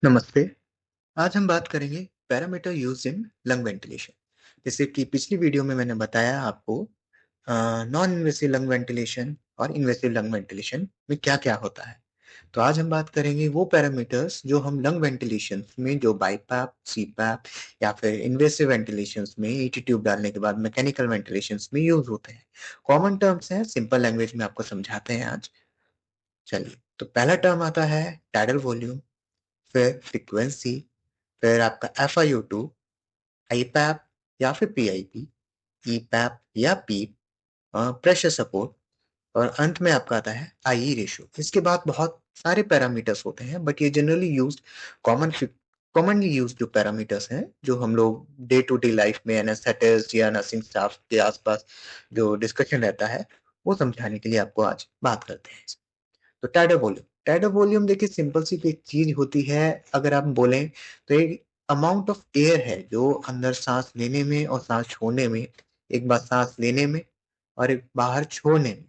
नमस्ते। आज हम बात करेंगे parameter used in lung ventilation. जैसे कि पिछली वीडियो में मैंने बताया आपको नॉन इन्वेसिव लंग वेंटिलेशन और इन्वेसिव लंग वेंटिलेशन में क्या-क्या होता है। तो आज हम बात करेंगे वो पैरामीटर्स जो हम लंग वेंटिलेशन में जो बाईपैप, सीपैप या फिर इन्वेसिव वेंटिलेशंस में ईटी ट्यूब डालने के बाद मैकेनिकल वेंटिलेशंस में यूज़ होते हैं। कॉमन टर्म्स हैं, सिंपल लैंग्वेज में आपको समझाते हैं आज। चलिए, तो पहला टर्म आता है टाइडल वॉल्यूम, फिर फ्रीक्वेंसी, फिर आपका FiO2, आईपैप या फिर पीआईपी, ईपैप या पीप, प्रेशर सपोर्ट और अंत में आपका आता है आईई रेशियो। इसके बाद बहुत सारे पैरामीटर्स होते हैं बट ये generally used common commonly used जो पैरामीटर्स हैं जो हम लोग डे टू डे लाइफ में एनेस्थेटिस्ट या नर्सिंग स्टाफ के आसपास जो डिस्कशन रहता है वो समझाने के लिए आपको आज बात करते हैं। तो टाइडल वॉल्यूम देखिए सिंपल सी एक चीज होती है। अगर आप बोलें तो एक अमाउंट ऑफ एयर है जो अंदर सांस लेने में और सांस छोड़ने में, एक बार सांस लेने में और एक बाहर छोड़ने में,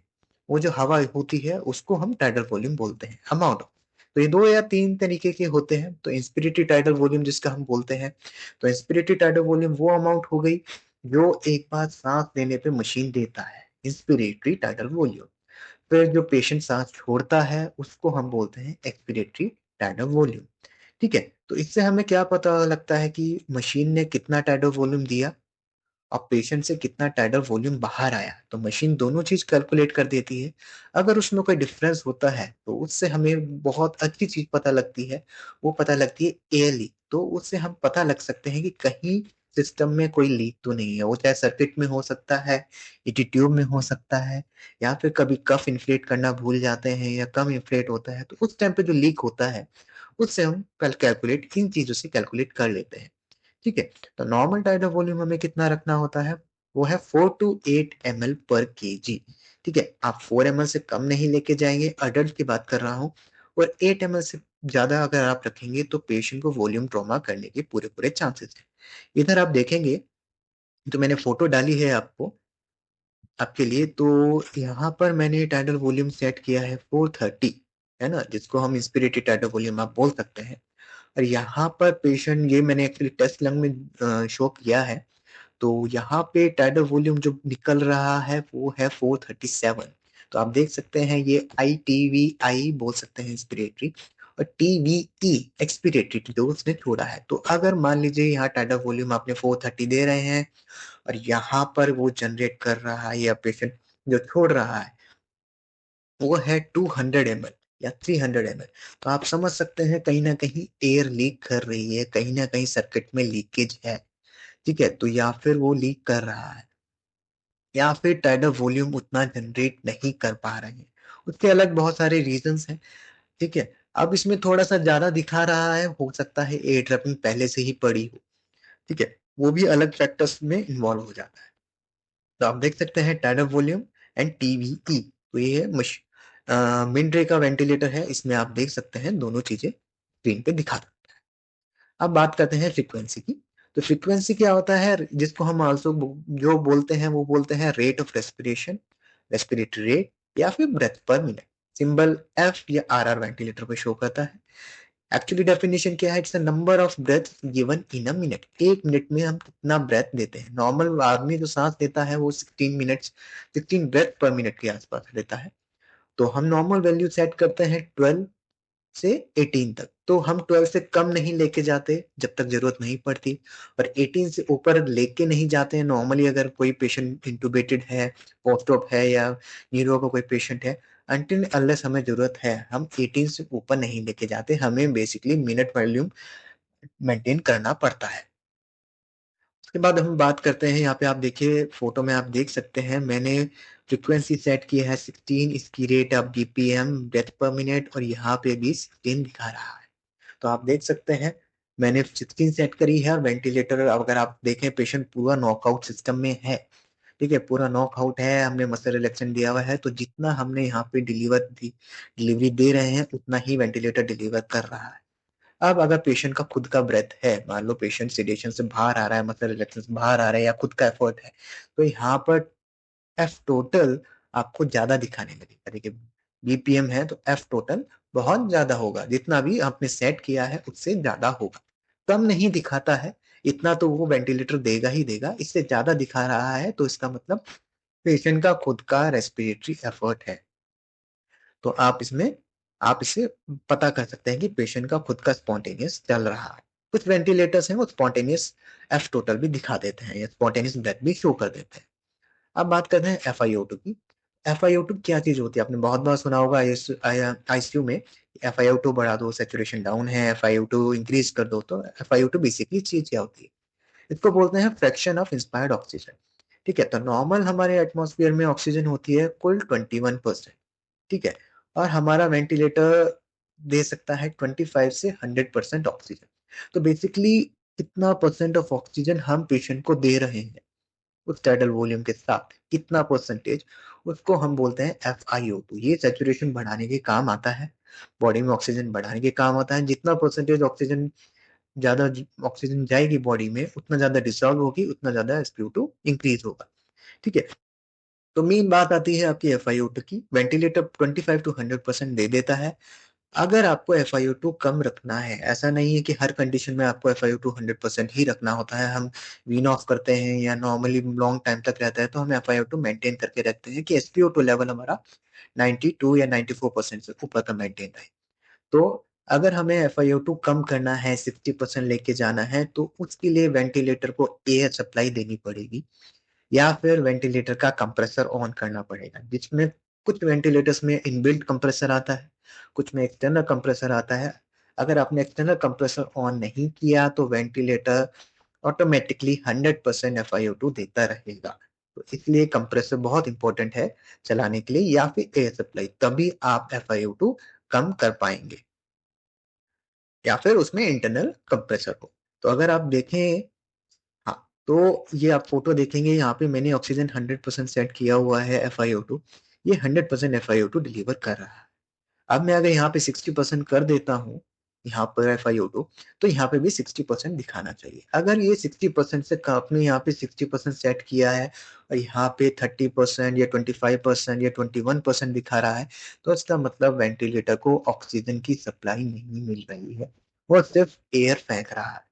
वो जो हवा होती है उसको हम टाइडल वॉल्यूम बोलते हैं, अमाउंट ऑफ। तो ये दो या तीन तरीके के होते हैं। तो इंस्पिरेटरी टाइडल वॉल्यूम जिसका हम बोलते हैं, तो इंस्पिरेटरी टाइडल वॉल्यूम वो अमाउंट हो गई जो एक बार सांस लेने पे मशीन देता है, इंस्पिरेटरी टाइडल वॉल्यूम। फिर जो पेशेंट सांस छोड़ता है उसको हम बोलते हैं एक्सपीरेटरी टाइडल वॉल्यूम। ठीक है, तो इससे हमें क्या पता लगता है कि मशीन ने कितना टाइडल वॉल्यूम दिया और पेशेंट से कितना टाइडल वॉल्यूम बाहर आया। तो मशीन दोनों चीज कैलकुलेट कर देती है। अगर उसमें कोई डिफरेंस होता है तो उससे हमें बहुत अच्छी चीज पता लगती है, वो पता लगती है एयर लीक। तो उससे हम पता लग सकते हैं कि कहीं सिस्टम में कोई लीक तो नहीं है। वो चाहे सर्किट में हो सकता है, ईटी ट्यूब में हो सकता है, या फिर कभी कफ इन्फ्लेट करना भूल जाते हैं या कम इन्फ्लेट होता है तो उस टाइम पे जो लीक होता है उससे हम कल कैलकुलेट इन चीजों से कैलकुलेट कर लेते हैं। ठीक है, तो नॉर्मल टाइडल वॉल्यूम हमें कितना रखना होता है, वो है 4 to 8 ml पर केजी। ठीक है, आप 4 ml से कम नहीं लेके जाएंगे, अडल्ट की बात कर रहा हूँ। और 8 ml से ज्यादा अगर आप रखेंगे तो पेशेंट को वॉल्यूम ट्रॉमा करने के पूरे पूरे चांसेस हैं। इधर आप देखेंगे तो मैंने फोटो डाली है आपको आपके लिए। तो यहाँ पर मैंने टाइडल वॉल्यूम सेट किया है 430, है ना, जिसको हम इंस्पिरेटेड टाइडल वॉल्यूम आप बोल सकते हैं। और यहाँ पर पेशेंट, ये मैंने एक्चुअली टेस्ट लंग में शो किया है। तो यहाँ पे टाइडल वॉल्यूम जो निकल रहा है वो है 437। तो आप देख सकते हैं ये ITVI बोल सकते हैं इंस्पिरेटरी, और TVE एक्सपिरेटरी जो उसने छोड़ा है। तो अगर मान लीजिए यहाँ टाइडल वॉल्यूम आपने 430 दे रहे हैं और यहाँ पर वो जनरेट कर रहा है या पेशेंट जो छोड़ रहा है वो है 200 ml या 300 ml, तो आप समझ सकते हैं कहीं ना कहीं एयर लीक कर रही है, कहीं ना कहीं सर्किट में लीकेज है। ठीक है, तो या फिर वो लीक कर रहा है या फिर टाइडल वॉल्यूम उतना जनरेट नहीं कर पा रहे हैं। उसके अलग बहुत सारे रीजंस हैं। ठीक है, अब इसमें थोड़ा सा ज्यादा दिखा रहा है, हो सकता है एयर ट्रैपिंग पहले से ही पड़ी हो। ठीक है, वो भी अलग फैक्टर्स में इन्वॉल्व हो जाता है। तो आप देख सकते हैं टाइडल वॉल्यूम एंड टीवीई, तो ये है मिनरे का वेंटिलेटर है, इसमें आप देख सकते हैं दोनों चीजें स्क्रीन पे दिखा दो। अब बात करते हैं फ्रीक्वेंसी की। तो फ्रीक्वेंसी क्या होता है, जिसको हम आल्सो जो बोलते हैं वो बोलते हैं rate of respiration, respiratory rate या फिर breath per minute. Symbol F या RR वेंटिलेटर पे शो करता है। एक्चुअली डेफिनेशन क्या है, it's the number of breath given in a minute. एक मिनट में हम कितना ब्रेथ देते हैं। नॉर्मल आदमी जो सांस लेता है वो 16 मिनट्स, 16 ब्रेथ पर मिनट के आसपास लेता है। तो हम नॉर्मल वैल्यू सेट करते हैं 12 से 18 तक। तो हम 12 से कम नहीं लेके जाते जब तक जरूरत नहीं पड़ती, और 18 से ऊपर लेके नहीं जाते हैं। नॉर्मली अगर कोई पेशेंट इंटुबेटेड है, पोस्ट ऑप है या न्यूरो का कोई पेशेंट है, अनटिल अनलेस हमें जरूरत है हम 18 से ऊपर नहीं लेके जाते। हमें बेसिकली मिनट वॉल्यूम मेंटेन करना पड़ता है। उसके बाद हम बात करते हैं, यहाँ पे आप देखिए फोटो में आप देख सकते हैं मैंने फ्रीक्वेंसी सेट की है 16, इसकी रेट अब BPM ब्रेथ पर मिनट, और यहाँ पे भी 16 दिखा रहा है। तो आप देख सकते हैं मैंने 16 सेट करी है। और वेंटिलेटर अगर आप देखें पेशेंट पूरा नॉकआउट सिस्टम में है। ठीक है, पूरा नॉकआउट है, हमने मसल रिलैक्सेंट दिया हुआ है, तो जितना हमने यहाँ पे डिलीवरी दे रहे हैं उतना ही वेंटिलेटर डिलीवर कर रहा है। अब अगर पेशेंट का खुद का ब्रेथ है, मान लो पेशेंट सेडेशन से बाहर आ रहा है, मसल रिलैक्सेशन से बाहर आ रहा है या खुद का एफर्ट है, तो यहाँ पर एफ टोटल आपको ज्यादा दिखाने लगेगा। देखिए BPM है तो एफ टोटल बहुत ज़्यादा होगा, जितना भी आपने सेट किया है उससे ज़्यादा होगा। कम नहीं दिखाता है, इतना तो वो वेंटिलेटर देगा ही देगा, इससे ज़्यादा दिखा रहा है तो इसका मतलब पेशेंट का खुद का रेस्पिरेटरी एफर्ट है। तो आप इसे पता कर सकते हैं कि पेशेंट का खुद का स्पॉन्टेनियस चल रहा है। कुछ वेंटिलेटर्स हैं वो स्पॉन्टेनियस एफ टोटल भी दिखा देते हैं या स्पॉन्टेनियस ब्रेथ भी शो कर देते हैं। अब बात करते हैं एफआईओ2 की। एफआईओ2 क्या चीज होती है? आपने बहुत बार सुना होगा आईसीयू में एफआईओ2 बढ़ा दो, सैचुरेशन डाउन है, एफआईओ2 इंक्रीज कर दो। तो एफआईओ2 बेसिकली चीज क्या होती है? इसको बोलते हैं फ्रैक्शन ऑफ इंस्पायर्ड ऑक्सीजन। ठीक है, तो नॉर्मल हमारे एटमॉस्फेयर में ऑक्सीजन होती है कुल 21%। ठीक है, और हमारा वेंटिलेटर दे सकता है 25 से 100% ऑक्सीजन। तो बेसिकली कितना परसेंट ऑफ ऑक्सीजन हम पेशेंट को दे रहे हैं उस टाइडल वॉल्यूम के साथ, कितना परसेंटेज, उसको हम बोलते हैं FiO2। ये सैचुरेशन बढ़ाने के काम आता है, बॉडी में ऑक्सीजन बढ़ाने के काम आता है। जितना परसेंटेज ऑक्सीजन ज्यादा ऑक्सीजन जाएगी बॉडी में, उतना ज्यादा डिसॉल्व होगी, उतना ज्यादा SpO2 इंक्रीज होगा। ठीक है, तो मेन बात आती है आपकी FiO2 की। वेंटिलेटर 25 to 100% दे देता है। अगर आपको FiO2 कम रखना है, ऐसा नहीं है कि हर कंडीशन में आपको FiO2 100% ही रखना होता है। हम वीन ऑफ करते हैं या नॉर्मली लॉन्ग टाइम तक रहता है तो हम FiO2 मेंटेन करके रखते हैं कि SpO2 लेवल हमारा 92 या 94% से ऊपर का मेंटेन रहे। तो अगर हमें FiO2 कम करना है, 60% लेके जाना है, तो उसके लिए वेंटिलेटर को एयर सप्लाई देनी पड़ेगी या फिर वेंटिलेटर का कंप्रेसर ऑन करना पड़ेगा, जिसमें कुछ वेंटिलेटर्स में इनबिल्ट कंप्रेसर आता है, कुछ में एक्सटर्नल कंप्रेसर आता है। अगर आपने एक्सटर्नल कंप्रेसर ऑन नहीं किया तो वेंटिलेटर ऑटोमेटिकली 100% FiO2 देता रहेगा। तो इसलिए कंप्रेसर बहुत इंपॉर्टेंट है चलाने के लिए, या फिर एयर सप्लाई, तभी आप FiO2 कम कर पाएंगे, या फिर उसमें इंटरनल कंप्रेसर हो। तो अगर आप देखें, हाँ, तो ये आप फोटो देखेंगे, यहाँ पे मैंने ऑक्सीजन 100% सेट किया हुआ है FiO2। ये 100% FiO2 डिलीवर कर रहा है। अब मैं अगर यहाँ पे 60% कर देता हूँ यहाँ पर FiO2, तो यहाँ पे भी 60% दिखाना चाहिए। अगर ये 60% से आपने यहाँ पे 60% सेट किया है और यहाँ पे 30% या 25% या 21% दिखा रहा है, तो इसका मतलब वेंटिलेटर को ऑक्सीजन की सप्लाई नहीं मिल रही है, वो सिर्फ एयर फेंक रहा है।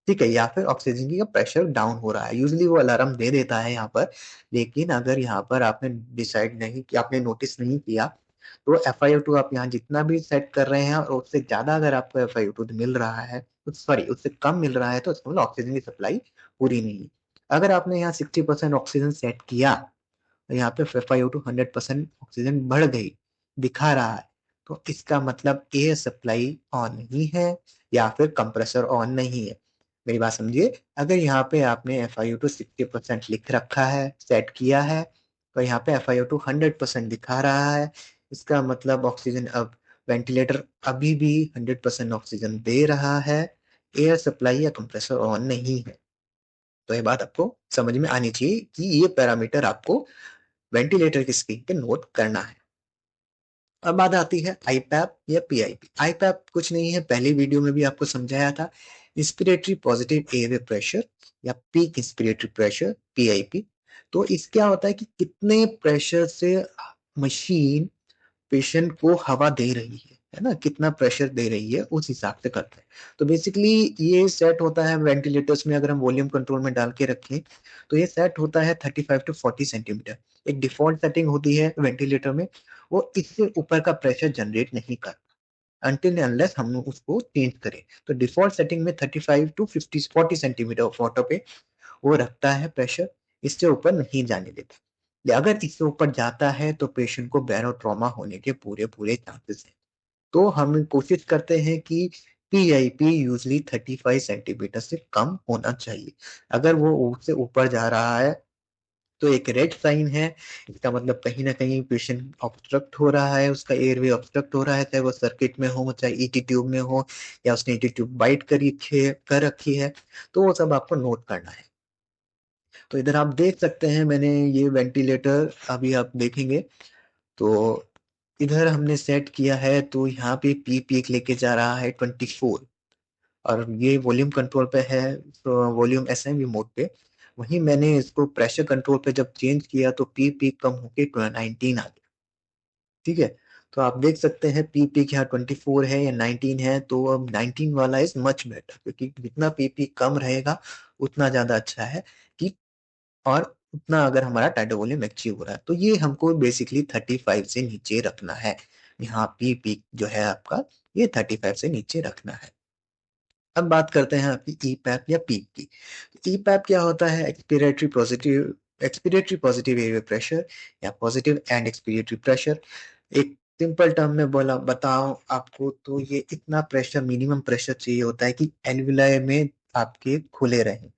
ठीक है, या फिर ऑक्सीजन की का प्रेशर डाउन हो रहा है। यूजली वो अलार्म दे देता है यहाँ पर, लेकिन अगर यहाँ पर आपने डिसाइड नहीं किया, आपने नोटिस नहीं किया, तो FiO2 आप यहाँ जितना भी सेट कर रहे हैं और उससे ज्यादा अगर आपको FiO2 मिल रहा है, सॉरी उससे कम मिल रहा है, तो इसका मतलब ऑक्सीजन की सप्लाई पूरी नहीं है। अगर आपने यहाँ 60% ऑक्सीजन सेट किया, यहाँ पे FiO2 100% ऑक्सीजन बढ़ गई दिखा रहा है, तो इसका मतलब एयर सप्लाई ऑन नहीं है या फिर कंप्रेसर ऑन नहीं है। मेरी बात समझिए, अगर यहाँ पे आपने FiO2 60% लिख रखा है, सेट किया है, तो यहाँ पे FiO2 100% दिखा रहा है, इसका मतलब ऑक्सीजन अब वेंटिलेटर अभी भी 100% ऑक्सीजन दे रहा है, एयर सप्लाई या कंप्रेसर ऑन नहीं है। तो ये बात आपको समझ में आनी चाहिए कि ये पैरामीटर आपको वेंटिलेटर की स्क्रीन पे नोट करना है। अब बात आती है आईपैप या पीआईपी। आईपैप कुछ नहीं है, पहली वीडियो में भी आपको समझाया था, इंस्पिरेटरी पॉजिटिव एयरवे प्रेशर या पीक इंस्पिरेटरी प्रेशर, पीआईपी। तो इस क्या होता है कि कितने प्रेशर से मशीन पेशेंट को हवा दे रही है ना, कितना प्रेशर दे रही है, उस हिसाब से करते हैं। तो बेसिकली ये सेट होता है वेंटिलेटर्स में, अगर हम वॉल्यूम कंट्रोल में डाल के रखें तो ये सेट होता है 35 to 40 सेंटीमीटर। एक डिफॉल्ट सेटिंग होती है वेंटिलेटर में, वो इससे ऊपर का प्रेशर जनरेट नहीं करता अनटिल अनलेस हम उसको चेंज करें। तो डिफॉल्ट सेटिंग में 35 to 50 40 सेंटीमीटर ऑफ वाटर पे वो रखता है प्रेशर, इससे ऊपर नहीं जाने देता। अगर इससे ऊपर जाता है तो पेशेंट को बैरोट्रॉमा होने के पूरे पूरे चांसेस हैं। तो हम कोशिश करते हैं कि पीआईपी यूजली 35 सेंटीमीटर से कम होना चाहिए। अगर वो उससे ऊपर जा रहा है तो एक रेड साइन है, इसका मतलब कहीं ना कहीं पेशेंट ऑब्स्ट्रक्ट हो रहा है, उसका एयरवे ऑब्स्ट्रक्ट हो रहा है, चाहे वो सर्किट में हो, चाहे ईटी ट्यूब में हो, या उसने ईटी ट्यूब बाइट कर रखी है। तो वो सब आपको नोट करना है। तो इधर आप देख सकते हैं, मैंने ये वेंटिलेटर अभी आप देखेंगे तो इधर हमने सेट किया है, तो यहाँ पे पी पीक लेके जा रहा है 24, और ये वॉल्यूम कंट्रोल पे है, तो वॉल्यूम एसएमवी मोड पे। वहीं मैंने इसको प्रेशर कंट्रोल पे जब चेंज किया तो पी पीक कम होके 19 आ गया। ठीक है, तो आप देख सकते हैं पी पीक यहाँ 24 है या 19 है, तो अब 19 वाला इज मच बेटर, क्योंकि जितना पी पीक कम रहेगा उतना ज्यादा अच्छा है कि, और उतना अगर हमारा टाइडल वॉल्यूम अचीव हो रहा है, तो ये हमको बेसिकली 35 से नीचे रखना है। यहाँ पी पीक जो है आपका, ये 35 से नीचे रखना है। अब बात करते हैं आपकी ई पैप या पीक की। ई पैप क्या होता है? एक्सपीरियटरी पॉजिटिव एयर प्रेशर या पॉजिटिव एंड एक्सपीरियटरी प्रेशर। एक सिंपल टर्म में बोला बताओ आपको, तो ये इतना प्रेशर, मिनिमम प्रेशर चाहिए होता है कि एल्विलाई में आपके खुले रहें,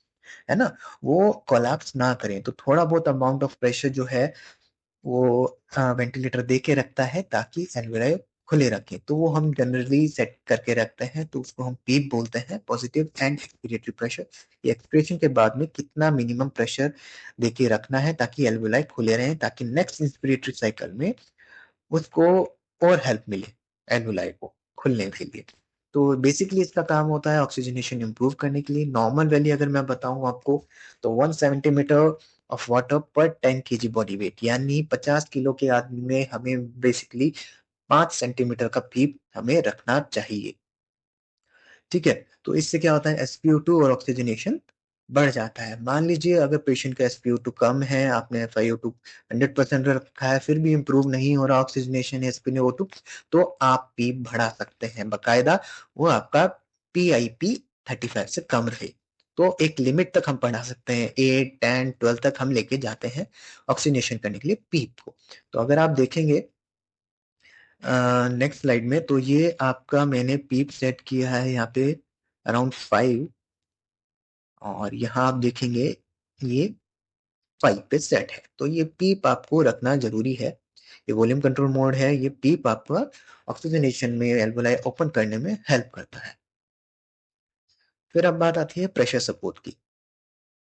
है ना, वो कोलैप्स ना करें। तो थोड़ा बहुत अमाउंट ऑफ प्रेशर जो है वो वेंटिलेटर दे के रखता है ताकि एल्विलाई खुले रखें, तो वो हम जनरली सेट करके रखते हैं, तो उसको हम पीप बोलते हैं, पॉजिटिव एंड एक्सपीरियटरी प्रेशर। ये एक्सपिरेशन के बाद में कितना मिनिमम प्रेशर दे के रखना है ताकि एल्विलाई खुले रहें, ताकि नेक्स्ट इंस्पिरेटरी साइकिल में उसको और हेल्प मिले एल्वुलाई को खुलने के लिए। तो बेसिकली इसका काम होता है ऑक्सीजनेशन इंप्रूव करने के लिए। नॉर्मल वैल्यू अगर मैं बताऊं आपको, तो 1 सेंटीमीटर ऑफ वाटर पर 10 केजी बॉडी वेट, यानी 50 किलो के आदमी में हमें बेसिकली 5 सेंटीमीटर का पीप हमें रखना चाहिए। ठीक है, तो इससे क्या होता है, एसपीओ2 और ऑक्सीजनेशन बढ़ जाता है। मान लीजिए अगर पेशेंट का एसपीओ2 कम है, आपने एफआईओ2 100% रखा है, फिर भी इंप्रूव नहीं हो रहा ऑक्सीजनेशन एसपीओ2, तो आप पी बढ़ा सकते हैं बकायदा, वो आपका पीआईपी 35 से कम रहे। तो एक लिमिट तक हम बढ़ा सकते हैं, 8 10 12 तक हम लेके जाते हैं ऑक्सीजनेशन करने के लिए पीप को। तो अगर आप देखेंगे नेक्स्ट स्लाइड में, तो ये आपका मैंने पीप सेट किया है यहाँ पे अराउंड 5, और यहाँ आप देखेंगे ये 5 पे सेट है। तो ये पीप आपको रखना जरूरी है। ये वॉल्यूम कंट्रोल मोड है, ये पीप आपका ऑक्सीजनेशन में एल्वोलाई ओपन करने में हेल्प करता है। फिर अब बात आती है प्रेशर सपोर्ट की।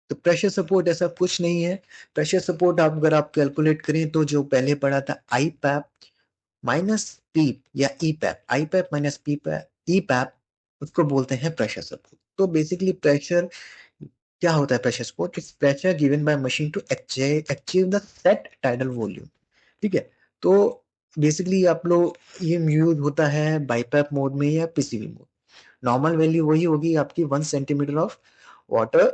तो प्रेशर सपोर्ट ऐसा कुछ नहीं है। प्रेशर सपोर्ट आप अगर आप कैलकुलेट करें तो जो पहले पढ़ा था आई पैप माइनस पीप या E PAP, I PAP minus P PAP, E PAP, उसको बोलते हैं प्रेशर सपोर्ट। तो बेसिकली प्रेशर क्या होता है? Pressure support is pressure given by machine to achieve the set tidal volume. ठीक है, तो बेसिकली आप लोग ये यूज होता है बाईपैप मोड में या पीसीबी मोड। नॉर्मल वैल्यू वही होगी आपकी 1 सेंटीमीटर ऑफ वाटर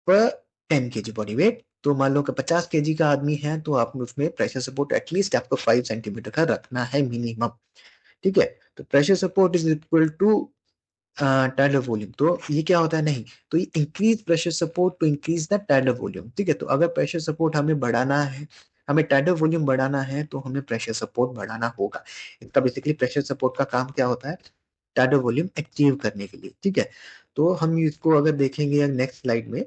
पर 10 केजी बॉडी वेट। तो मान लो कि 50 केजी का आदमी है, तो आप उसमें प्रेशर सपोर्ट एटलीस्ट आपको 5 सेंटीमीटर का रखना है मिनिमम। ठीक है, तो pressure support is equal to tidal volume. तो ये क्या होता है, नहीं, तो ये increase pressure support to increase the tidal volume. ठीक है, तो अगर प्रेशर सपोर्ट हमें बढ़ाना है, हमें टाइडल वॉल्यूम बढ़ाना है, तो हमें प्रेशर सपोर्ट बढ़ाना होगा। इसका बेसिकली प्रेशर सपोर्ट का काम क्या होता है? टाइडल वॉल्यूम अचीव करने के लिए। ठीक है, तो हम इसको अगर देखेंगे नेक्स्ट स्लाइड में,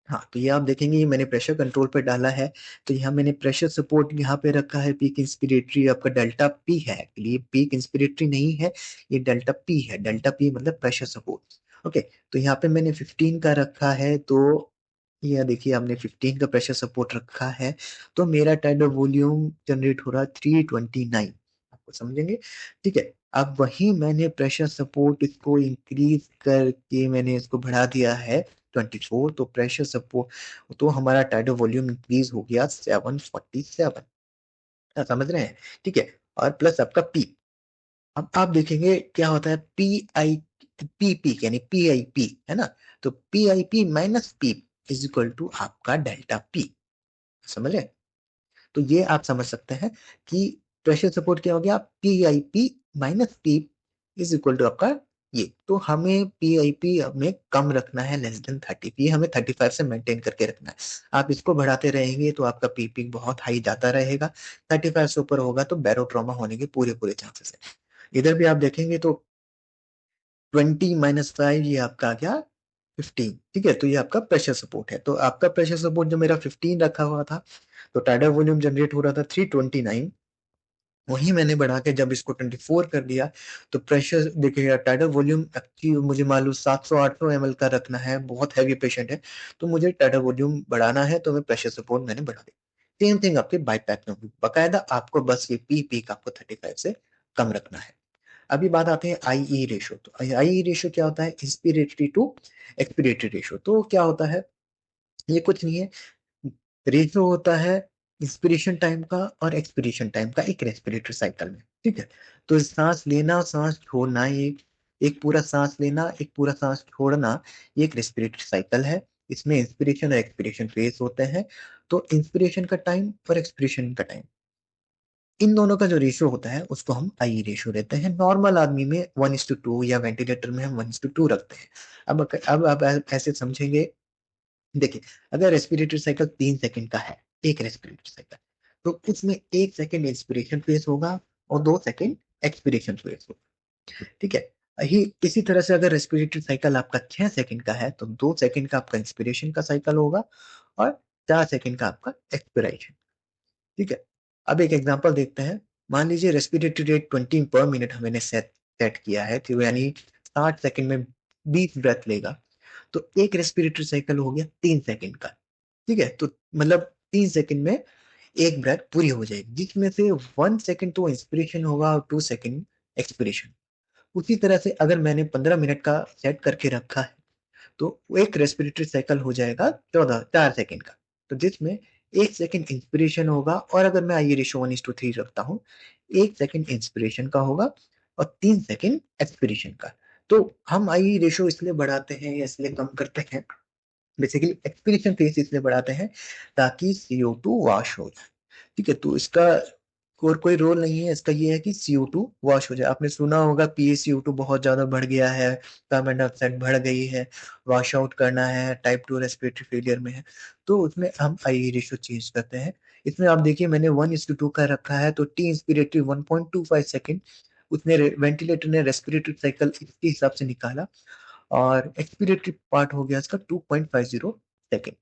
हाँ, तो ये आप देखेंगे ये मैंने प्रेशर कंट्रोल पे डाला है। तो यहाँ मैंने प्रेशर सपोर्ट यहाँ पे रखा है, पीक इंस्पिरेटरी आपका डेल्टा पी है, एक्चुअली ये पीक इंस्पिरेटरी नहीं है, ये डेल्टा पी है। डेल्टा पी मतलब प्रेशर सपोर्ट। ओके, तो यहाँ पे मैंने 15 का रखा है, तो ये देखिए हमने 15 का प्रेशर सपोर्ट रखा है, तो मेरा टाइडल वॉल्यूम जनरेट हो रहा है 329, आपको समझेंगे। ठीक है, अब वही मैंने प्रेशर सपोर्ट इसको इंक्रीज करके मैंने इसको बढ़ा दिया है 24, तो प्रेशर सपोर्ट, तो हमारा टाइडल वॉल्यूम इंक्रीज हो गया 747। समझ रहे हैं? ठीक है, और प्लस आपका पी। अब आप देखेंगे क्या होता है, पी यानी पी आई पी, है ना, तो P I P minus P is equal to आपका डेल्टा पी। समझ रहे? तो ये आप समझ सकते हैं कि प्रेशर सपोर्ट क्या हो गया, P I P minus P is equal to आपका ये। तो हमें पी आई पी हमें कम रखना है, लेस देन 30, पी हमें 35 से मेंटेन करके रखना है। आप इसको बढ़ाते रहेंगे तो आपका पी पी बहुत हाई जाता रहेगा, 35 से ऊपर होगा तो बैरोट्रॉमा होने के पूरे पूरे चांसेस है। इधर भी आप देखेंगे तो 20 - 5 ये आपका क्या, 15। ठीक है, तो ये आपका प्रेशर सपोर्ट है। तो आपका प्रेशर सपोर्ट जो मेरा 15 रखा हुआ था, तो टाइडल वॉल्यूम जनरेट हो रहा था 329, वही मैंने बढ़ा के जब इसको 24 कर दिया, तो प्रेशर देखिएगा, टाइडल वॉल्यूम एक्चुअली मुझे मालूम 700-800 ml का रखना है, बहुत हैवी पेशेंट है, तो मुझे टाइडल वॉल्यूम बढ़ाना है, तो मैं प्रेशर सपोर्ट मैंने बढ़ा दिया। सेम थिंग आपके बाईपैक में होगी, बकायदा आपको बस ये पी पीक आपको 35 से कम रखना है। अभी बात आते हैं आईई रेशो। तो आईई रेशो क्या होता है, इंस्पिरेटरी टू एक्सपिरेटरी रेशो। तो क्या होता है, ये कुछ नहीं है, रेशो होता है इंस्पिरेशन टाइम का और एक्सपिरेशन टाइम का एक रेस्पिरेटरी साइकिल में, ठीक है। तो सांस लेना सांस छोड़ना, ये एक पूरा सांस लेना एक पूरा सांस छोड़ना, ये एक रेस्पिरेटरी साइकिल है। इसमें इंस्पिरेशन और एक्सपिरेशन फेज होते हैं। तो इंस्पिरेशन का टाइम और एक्सपिरेशन का टाइम, इन दोनों का जो रेशियो होता है उसको हम आई रेशियो देते हैं। नॉर्मल आदमी में 1:2 या वेंटिलेटर में हम 1:2 रखते हैं। अब आप ऐसे समझेंगे, देखिए, अगर रेस्पिरेटरी साइकिल 3 सेकंड का है, एक रेस्पिरेटरी साइकिल, तो उसमें 1 सेकंड इंस्पिरेशन फेज होगा और 2 सेकंड एक्सपिरेशन फेज होगा, ठीक है। ही इसी तरह से अगर रेस्पिरेटरी साइकिल आपका 6 सेकंड का है, तो 2 सेकंड का आपका इंस्पिरेशन का साइकिल होगा और 4 सेकंड का आपका एक्सपिरेशन, ठीक है। अब एक एग्जांपल देखते हैं। मान लीजिए रेस्पिरेटरी रेट 20 पर मिनट हमने सेट सेट किया है, तो यानी 60 सेकंड में 20 ब्रेथ लेगा। तो एक रेस्पिरेटरी साइकिल हो गया 3 सेकंड का, ठीक है। तो मतलब 3 सेकंड में एक ब्रेथ पूरी हो जाएगी, जिसमें से 1 सेकंड तो इंस्पिरेशन होगा और 2 सेकंड एक्सपिरेशन। उसी तरह से अगर मैंने 15 मिनट का सेट करके रखा है, तो एक रेस्पिरेटरी साइकिल हो जाएगा 4 सेकंड का, तो जिसमें 1 सेकंड इंस्पिरेशन होगा। और अगर मैं आई रेशो 1:3 रखता हूँ, 1 सेकंड इंस्पिरेशन का होगा और 3 सेकंड एक्सपिरेशन का। तो हम आई रेशो इसलिए बढ़ाते हैं या इसलिए कम करते हैं, बेसिकली एक्सपिरेशन फेज इसलिए बढ़ाते हैं ताकि CO2 वॉश हो जाए, ठीक है। तो इसका और कोई रोल नहीं है, इसका ये है कि CO2 वॉश हो जाए। आपने सुना होगा PaCO2 बहुत ज्यादा बढ़ गया है, कार्बन डाइऑक्साइड बढ़ गई है, वॉश आउट करना है, टाइप 2 रेस्पिरेटरी फेलियर में है, तो उसमें हम आई रेशियो चेंज करते हैं। इसमें आप देखिए मैंने 1:2 का रखा है, तो टी इंस्पिरेटरी 1.25 सेकेंड, उसने वेंटिलेटर ने रेस्पिरेटरी साइकिल इसके हिसाब से निकाला, और एक्सपीरेटरी पार्ट हो गया इसका 2.50 सेकेंड।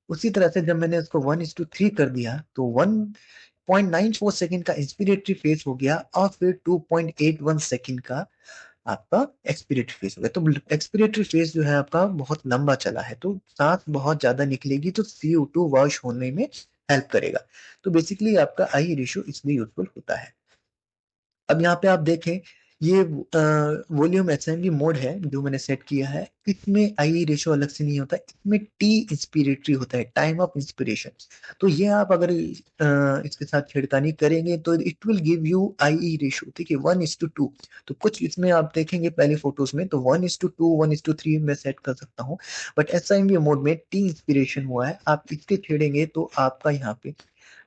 उसी तरह से जब मैंने इसको 1:3 कर दिया, तो 1.94 सेकेंड का इंस्पिरेटरी फेज हो गया और फिर 2.81 सेकेंड का आपका एक्सपिरेटरी फेज हो गया। तो एक्सपिरेटरी फेज जो है आपका बहुत लंबा चला है, तो सांस बहुत ज्यादा निकलेगी, तो CO2 वॉश होने में हेल्प करेगा। तो बेसिकली आपका आई रेशियो इसलिए यूजफुल होता है। अब यहाँ पे आप देखें, ये वॉल्यूम एसएमबी मोड है जो मैंने सेट किया है, इसमें आई रेशो अलग से नहीं होता, इसमें टी इंस्पिरेटरी होता है, टाइम ऑफ इंस्पिरेशन। तो ये आप अगर इसके साथ छेड़खानी करेंगे तो it will give you I ratio, ठीक है, 1:2। तो कुछ इसमें आप देखेंगे पहले फोटोज में, तो 1:2 1:3 में सेट कर सकता हूँ, बट एसआईएमवी मोड में टी इंस्पिरेशन हुआ है, आप इसके छेड़ेंगे तो आपका यहाँ पे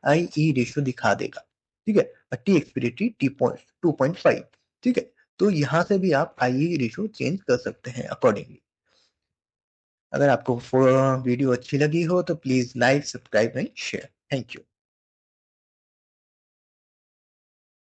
आई ई रेशियो दिखा देगा, ठीक है। टी एक्सपिरेटरी T2.5, ठीक है। तो यहाँ से भी आप आई रेशियो चेंज कर सकते हैं अकॉर्डिंगली। अगर आपको वीडियो अच्छी लगी हो तो please like, subscribe and share. Thank you.